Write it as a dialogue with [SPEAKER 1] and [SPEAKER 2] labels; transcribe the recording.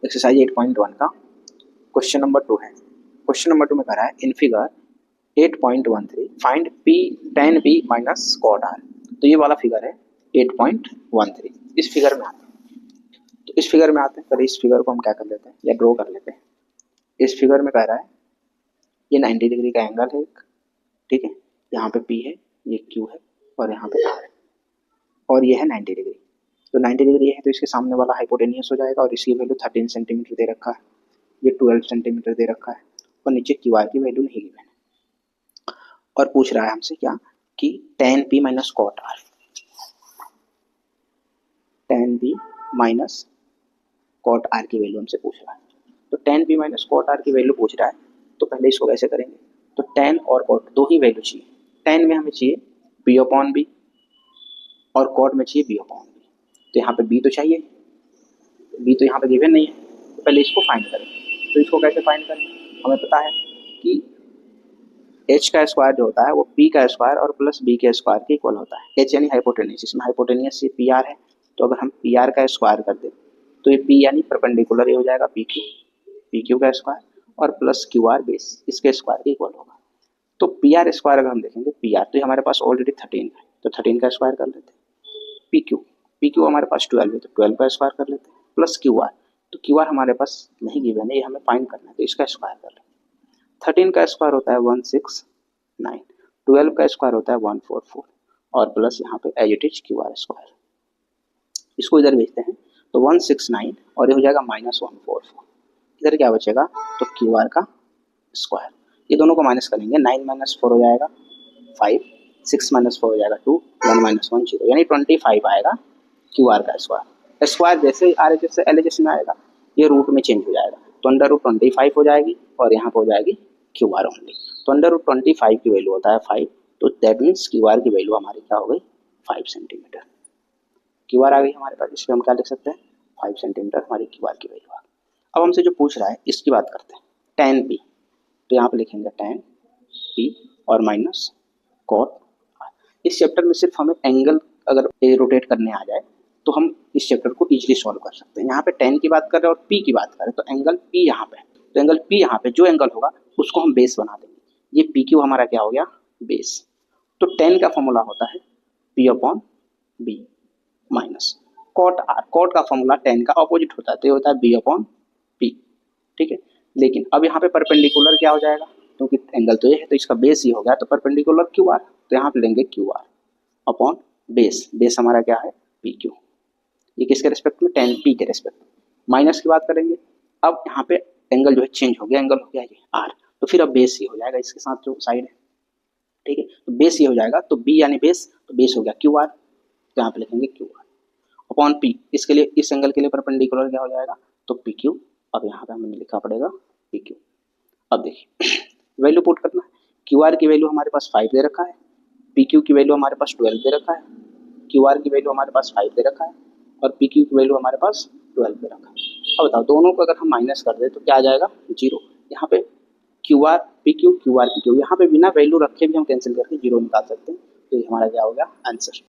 [SPEAKER 1] Exercise 8.1 का question number 2 है। Question number 2 में कह रहा है in figure 8.13 find P tan p minus cot r। तो ये वाला फिगर है 8.13। इस फिगर में आते हैं, तो इस फिगर में आते हैं, पहले इस फिगर को हम क्या कर लेते हैं या ड्रॉ कर लेते हैं। इस फिगर में कह रहा है ये 90 डिग्री का एंगल है एक, ठीक है, यहाँ पे p है, ये q है और यहाँ पे r है और ये है 90 डिग्री। तो 90 डिग्री है तो इसके सामने वाला हाइपोटेनियस हो जाएगा और इसकी वैल्यू 13 सेंटीमीटर दे रखा है, ये 12 सेंटीमीटर दे रखा है और नीचे क्यू आर की वैल्यू नहीं गिवन है। और पूछ रहा है हमसे क्या कि tan p minus cot r, tan p minus cot r की वैल्यू हमसे पूछ रहा है। तो tan p minus cot r की वैल्यू पूछ रहा है तो पहले इसको कैसे करेंगे, तो tan और cot दो ही वैल्यू चाहिए। tan में हमें चाहिए p/b और cot में चाहिए b/b। तो यहाँ पे b तो चाहिए, b तो यहाँ पे गिवन नहीं है, तो पहले इसको फाइंड करेंगे। तो इसको कैसे फाइंड करेंगे, हमें पता है कि h का स्क्वायर जो होता है वो p का स्क्वायर और प्लस b के स्क्वायर के इक्वल होता है। h यानी हाइपोटेनियस, इसमें हाइपोटेनियस से pr है, तो अगर हम pr का स्क्वायर कर दें तो ये p यानी परपेंडिकुलर ये हो जाएगा pq का स्क्वायर और प्लस qr बेस इसके स्क्वायर के इक्वल होगा। तो pr स्क्वायर अगर हम देखेंगे pr तो हमारे पास ऑलरेडी 13 है, तो 13 का स्क्वायर कर लेते हैं। pq हमारे पास 12 है तो 12 का स्क्वायर कर लेते हैं प्लस qr, तो qr हमारे पास नहीं गिवन है, ये हमें फाइंड करना है तो इसका स्क्वायर कर लेते हैं। 13 का स्क्वायर होता है 169, 12 का स्क्वायर होता है 144 और प्लस यहाँ पे as it is qr square. इसको इधर भेजते हैं तो 169 और ये हो जाएगा -144, इधर क्या बचेगा तो qr का स्क्वायर। ये दोनों को माइनस करेंगे, 9 माइनस 4 हो जाएगा 5, 6 माइनस 4 हो जाएगा 2, 1 माइनस 1 0, यानी 25 आएगा qr का स्क्वायर। स्क्वायर जैसे RHS से LHS में आएगा ये रूट में चेंज हो जाएगा, तो अंडर रूट 25 हो जाएगी और यहाँ पे हो जाएगी qr ओनली। तो अंडर रूट 25 की वैल्यू होता है 5, तो दैट मीन्स qr की वैल्यू हमारी क्या हो गई 5 सेंटीमीटर। qr आ गई हमारे पास, इसमें हम क्या लिख सकते हैं 5 सेंटीमीटर हमारी qr की वैल्यू आ गई। अब हमसे जो पूछ रहा है इसकी बात करते हैं, tan p, तो यहाँ पे लिखेंगे tan p और माइनस cot r। इस चैप्टर में सिर्फ हमें एंगल अगर रोटेट करने आ जाए तो हम इस चैप्टर को इजीली सॉल्व कर सकते हैं। यहाँ पे tan की बात कर रहे हैं और p की बात कर रहे हैं, तो एंगल p यहाँ पे, तो एंगल p यहाँ पे जो एंगल होगा उसको हम बेस बना देंगे। ये pq हमारा क्या हो गया बेस। तो tan का फॉर्मूला होता है p/b minus cot r, cot का फॉर्मूला tan का ऑपोजिट होता है तो ये होता है b/p, ठीक है। लेकिन अब यहाँ पे परपेंडिकुलर क्या हो जाएगा, क्योंकि एंगल तो ये है तो इसका बेस ही हो गया, तो परपेंडिकुलर qr, तो यहाँ पे लेंगे qr अपॉन बेस, बेस हमारा क्या है pq। ये किसके रिस्पेक्ट में tan p के रिस्पेक्ट में। माइनस की बात करेंगे, अब यहाँ पे एंगल जो है चेंज हो गया, एंगल हो गया ये r, तो फिर अब बेस ही हो जाएगा इसके साथ जो साइड है, ठीक है। तो बेस ये हो जाएगा, तो b यानी बेस, तो बेस हो गया qr, तो यहाँ पे लिखेंगे qr अपॉन p, इसके लिए इस एंगल के लिए परपेंडिकुलर क्या हो जाएगा तो pq। अब यहाँ पे हमें लिखा पड़ेगा pq। अब देखिए वैल्यू पुट करना है, qr की वैल्यू हमारे पास 5 दे रखा है, pq की वैल्यू हमारे पास 12 दे रखा है, qr की वैल्यू हमारे पास 5 दे रखा है और pq की वैल्यू हमारे पास 12 दे रखा है। अब बताओ दोनों को अगर हम माइनस कर दे तो क्या आ जाएगा 0। यहाँ पे qr pq, यहाँ पे बिना वैल्यू रखे भी हम कैंसिल करके 0 निकाल सकते हैं, तो ये हमारा क्या हो गया आंसर।